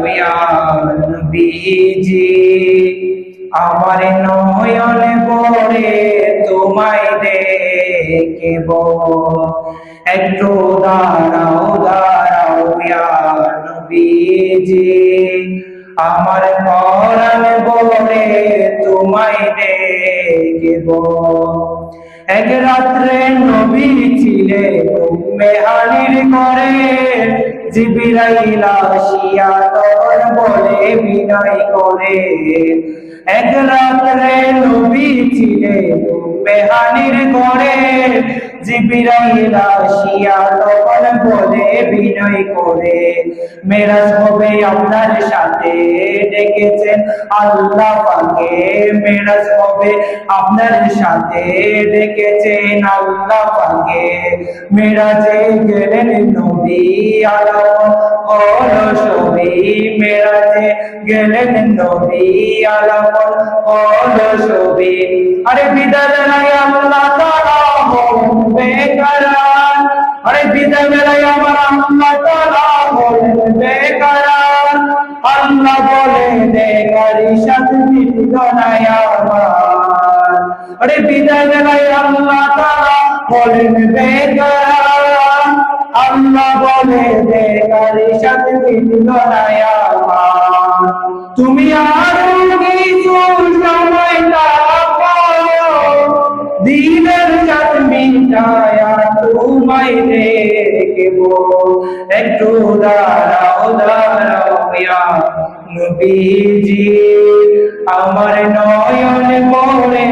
ইয়া নবীজি আমার নয়ন ভরে তোমায় দেখিব একটু দাঁড়াও দাঁড়াও ইয়া নবীজি আমার পরাণ ভরে তোমায় দেখিব এক রাত্রে নবী ছিলে মেহানির করে জিবরাইল আসিয়া তখন বলে বিনয় করে এক রাত্রে নবী ছিলে মেহানির করে জিবরাইল আসিয়া তখন বলে বিনয় করে মেরাজ হবে আপনার সাথে ডেকেছেন আল্লাহ পাকে মেরাজ হবে আপনার সাথে ডেকেছেন আল্লাহ পাকে মেরাজে গেলেন নবী আলাপন হলো ছবি মেরাজে গেলেন নবী আলাপন হলো ছবি আরে বিদায় বেলায় আল্লাহ তাআলা বেকরার আরে বিদায় বেলায় আমার আল্লাহ তাআলা বেকরার আল্লাহ বলে দেখারি সাথে মিটল না আমার আরে বিদায় বেলায় আল্লাহ তাআলা বলেন বেকরার আল্লাহ বলে দেখারি সাথে মিটল না আমার তুমি আর কিছু সময় দিনের জাত মিটায়া তোমায় দেখিব একটু দাঁড়াও দাঁড়াও ইয়া নবীজি আমার নয়ন ভরে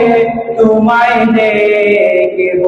তোমায় দেখিব।